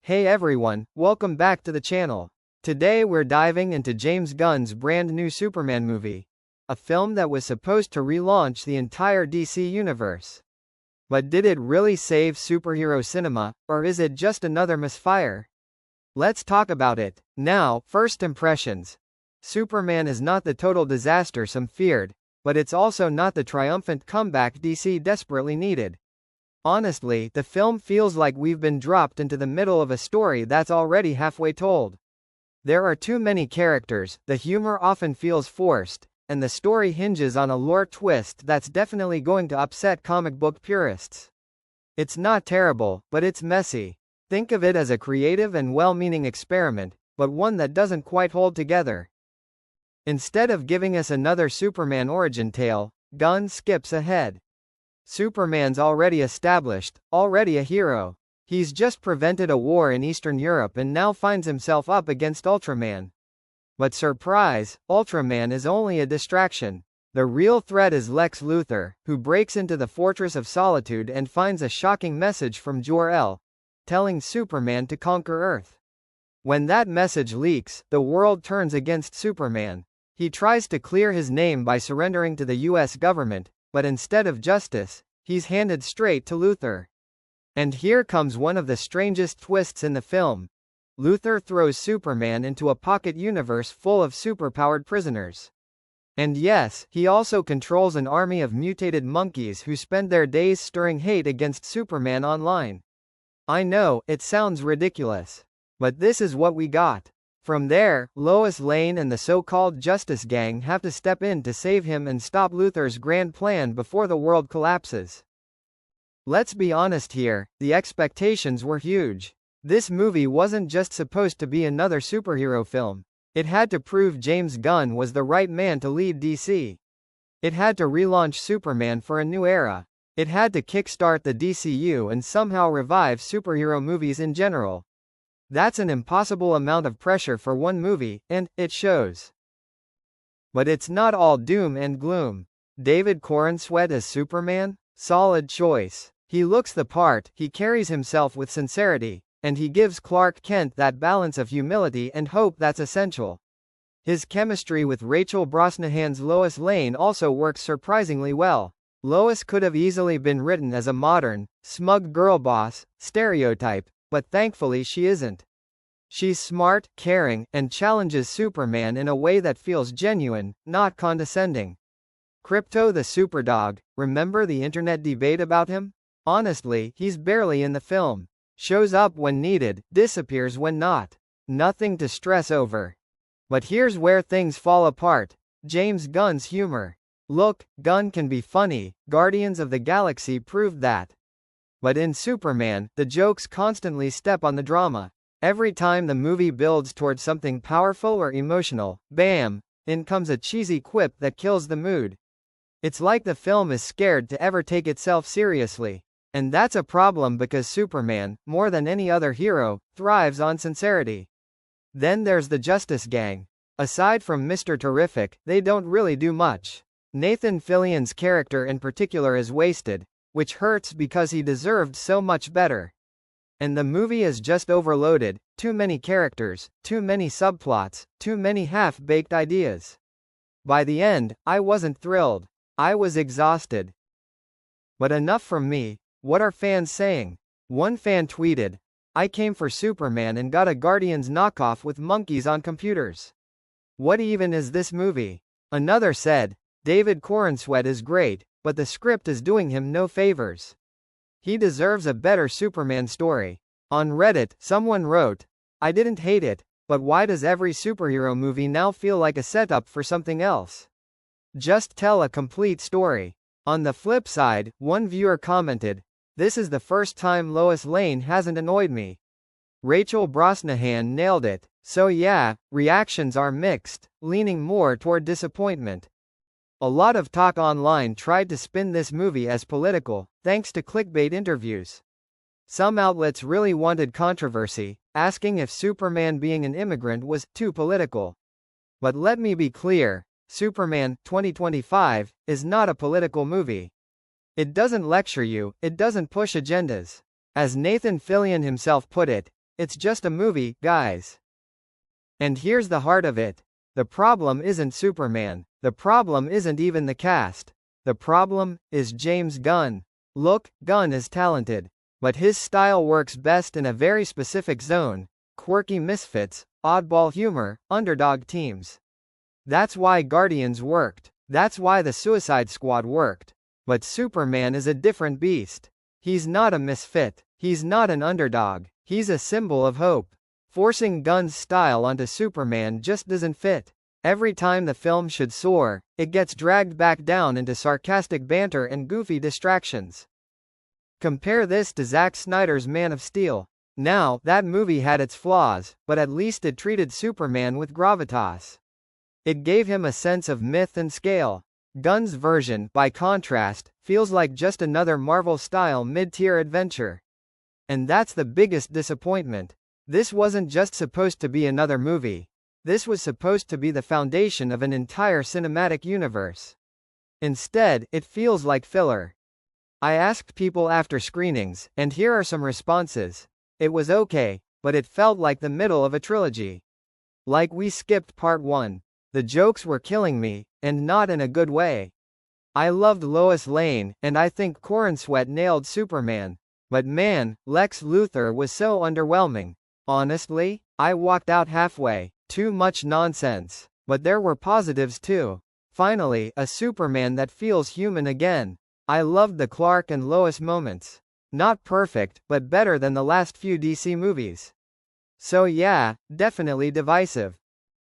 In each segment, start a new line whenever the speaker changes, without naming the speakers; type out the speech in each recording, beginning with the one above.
Hey everyone, welcome back to the channel. Today we're diving into James Gunn's brand new Superman movie. A film that was supposed to relaunch the entire DC universe. But did it really save superhero cinema, or is it just another misfire? Let's talk about it. Now, first impressions. Superman is not the total disaster some feared, but it's also not the triumphant comeback DC desperately needed. Honestly, the film feels like we've been dropped into the middle of a story that's already halfway told. There are too many characters, the humor often feels forced, and the story hinges on a lore twist that's definitely going to upset comic book purists. It's not terrible, but it's messy. Think of it as a creative and well-meaning experiment, but one that doesn't quite hold together. Instead of giving us another Superman origin tale, Gunn skips ahead. Superman's already established, already a hero. He's just prevented a war in Eastern Europe and now finds himself up against Ultraman. But surprise, Ultraman is only a distraction. The real threat is Lex Luthor, who breaks into the Fortress of Solitude and finds a shocking message from Jor-El, telling Superman to conquer Earth. When that message leaks, the world turns against Superman. He tries to clear his name by surrendering to the US government, but instead of justice, he's handed straight to Luthor. And here comes one of the strangest twists in the film. Luthor throws Superman into a pocket universe full of superpowered prisoners. And yes, he also controls an army of mutated monkeys who spend their days stirring hate against Superman online. I know, it sounds ridiculous. But this is what we got. From there, Lois Lane and the so-called Justice Gang have to step in to save him and stop Luthor's grand plan before the world collapses. Let's be honest here, the expectations were huge. This movie wasn't just supposed to be another superhero film. It had to prove James Gunn was the right man to lead DC. It had to relaunch Superman for a new era. It had to kickstart the DCU and somehow revive superhero movies in general. That's an impossible amount of pressure for one movie, and it shows. But it's not all doom and gloom. David Corenswet as Superman? Solid choice. He looks the part, he carries himself with sincerity, and he gives Clark Kent that balance of humility and hope that's essential. His chemistry with Rachel Brosnahan's Lois Lane also works surprisingly well. Lois could have easily been written as a modern, smug girl boss stereotype, but thankfully she isn't. She's smart, caring, and challenges Superman in a way that feels genuine, not condescending. Krypto the Superdog, remember the internet debate about him? Honestly, he's barely in the film. Shows up when needed, disappears when not. Nothing to stress over. But here's where things fall apart. James Gunn's humor. Look, Gunn can be funny, Guardians of the Galaxy proved that. But in Superman, the jokes constantly step on the drama. Every time the movie builds towards something powerful or emotional, bam, in comes a cheesy quip that kills the mood. It's like the film is scared to ever take itself seriously. And that's a problem because Superman, more than any other hero, thrives on sincerity. Then there's the Justice Gang. Aside from Mr. Terrific, they don't really do much. Nathan Fillion's character in particular is wasted, which hurts because he deserved so much better. And the movie is just overloaded, too many characters, too many subplots, too many half-baked ideas. By the end, I wasn't thrilled. I was exhausted. But enough from me. What are fans saying? One fan tweeted, "I came for Superman and got a Guardians knockoff with monkeys on computers. What even is this movie?" Another said, "David Corenswet is great, but the script is doing him no favors. He deserves a better Superman story." On Reddit, someone wrote, "I didn't hate it, but why does every superhero movie now feel like a setup for something else? Just tell a complete story." On the flip side, one viewer commented, "This is the first time Lois Lane hasn't annoyed me. Rachel Brosnahan nailed it." So yeah, reactions are mixed, leaning more toward disappointment. A lot of talk online tried to spin this movie as political, thanks to clickbait interviews. Some outlets really wanted controversy, asking if Superman being an immigrant was too political. But let me be clear, Superman 2025 is not a political movie. It doesn't lecture you, it doesn't push agendas. As Nathan Fillion himself put it, It's just a movie, guys. And here's the heart of it. The problem isn't Superman. The problem isn't even the cast. The problem is James Gunn. Look, Gunn is talented, but his style works best in a very specific zone: quirky misfits, oddball humor, underdog teams. That's why Guardians worked. That's why the Suicide Squad worked. But Superman is a different beast. He's not a misfit. He's not an underdog. He's a symbol of hope. Forcing Gunn's style onto Superman just doesn't fit. Every time the film should soar, it gets dragged back down into sarcastic banter and goofy distractions. Compare this to Zack Snyder's Man of Steel. Now, that movie had its flaws, but at least it treated Superman with gravitas. It gave him a sense of myth and scale. Gunn's version, by contrast, feels like just another Marvel-style mid-tier adventure. And that's the biggest disappointment. This wasn't just supposed to be another movie. This was supposed to be the foundation of an entire cinematic universe. Instead, it feels like filler. I asked people after screenings, and here are some responses. It was okay, but it felt like the middle of a trilogy. Like we skipped part 1. The jokes were killing me, and not in a good way. I loved Lois Lane, and I think Corenswet nailed Superman. But man, Lex Luthor was so underwhelming. Honestly, I walked out halfway. Too much nonsense. But there were positives too. Finally, a Superman that feels human again. I loved the Clark and Lois moments. Not perfect, but better than the last few DC movies. So yeah, definitely divisive.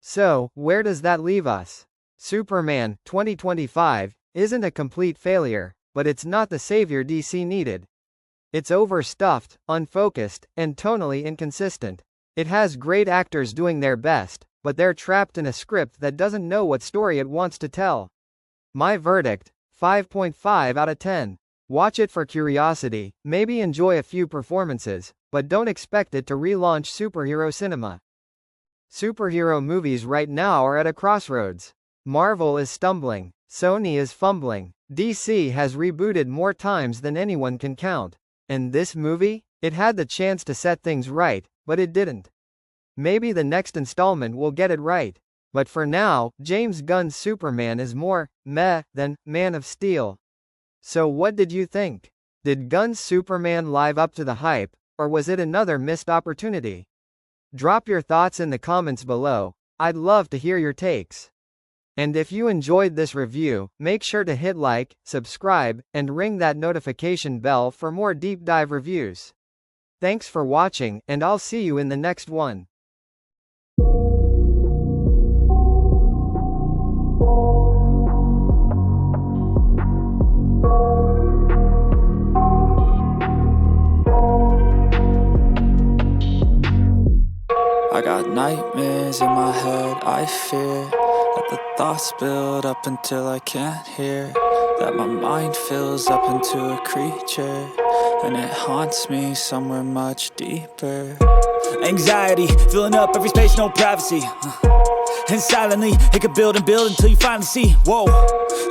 So, where does that leave us? Superman 2025 isn't a complete failure, but it's not the savior DC needed. It's overstuffed, unfocused, and tonally inconsistent. It has great actors doing their best, but they're trapped in a script that doesn't know what story it wants to tell. My verdict: 5.5 out of 10. Watch it for curiosity, maybe enjoy a few performances, but don't expect it to relaunch superhero cinema. Superhero movies right now are at a crossroads. Marvel is stumbling. Sony is fumbling. DC has rebooted more times than anyone can count. And this movie? It had the chance to set things right, but it didn't. Maybe the next installment will get it right. But for now, James Gunn's Superman is more meh than Man of Steel. So what did you think? Did Gunn's Superman live up to the hype, or was it another missed opportunity? Drop your thoughts in the comments below. I'd love to hear your takes. And if you enjoyed this review, make sure to hit like, subscribe, and ring that notification bell for more deep dive reviews. Thanks for watching, and I'll see you in the next one.
I got nightmares in my head, I fear that the thoughts build up until I can't hear, that my mind fills up into a creature, and it haunts me somewhere much deeper. Anxiety, filling up every space, no privacy. And silently, it could build and build until you finally see, whoa,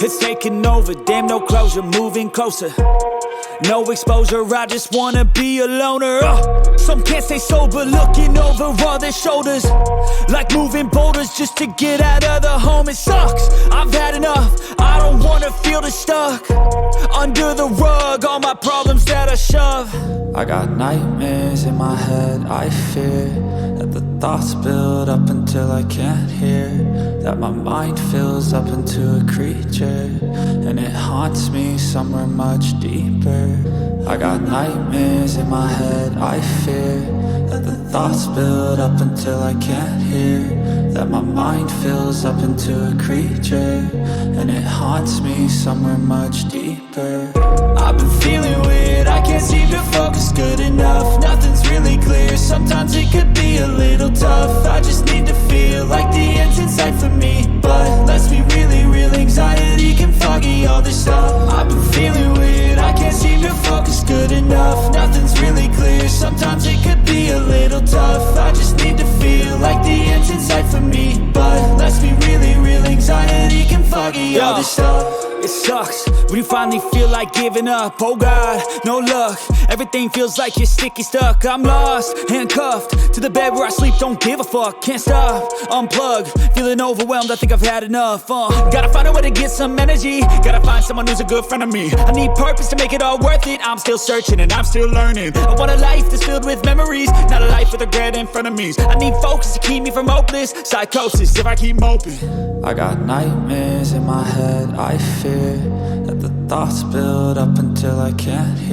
it's taking over, damn no closure, moving closer. No exposure, I just wanna be a loner. Some can't stay sober, looking over all their shoulders, like moving boulders just to get out of the home. It sucks, I've had enough, I don't wanna feel the stuck under the rug, all my problems that I shove. I got nightmares in my head, I fear that the thoughts build up until I can't hear, that my mind fills up into a creature, and it haunts me somewhere much deeper. I got nightmares in my head, I fear that the thoughts build up until I can't hear, that my mind fills up into a creature, and it haunts me somewhere much deeper. I've been feeling weird, I can't seem to focus good enough, nothing's really clear, sometimes it could be a little tough. I just need to feel like the end's in sight for me, but let's be really real, anxiety can foggy all this stuff. I've been feeling weird, I can't seem to focus good enough, nothing's really clear, sometimes it could be a little tough. I just need to feel like the end's in sight for me, but let's be really real, anxiety can foggy all this stuff. It sucks when you finally feel like giving up. Oh God, no luck. Everything feels like you're sticky stuck. I'm lost, handcuffed to the bed where I sleep. Don't give a fuck, can't stop. Unplug, feeling overwhelmed. I think I've had enough. Gotta find a way to get some energy. Gotta find someone who's a good friend of me. I need purpose to make it all worth it. I'm still searching and I'm still learning. I want a life that's filled with memories, not a life with regret in front of me. I need focus to keep me from hopeless psychosis if I keep moping. I got nightmares in my head. I fear that the thoughts build up until I can't hear.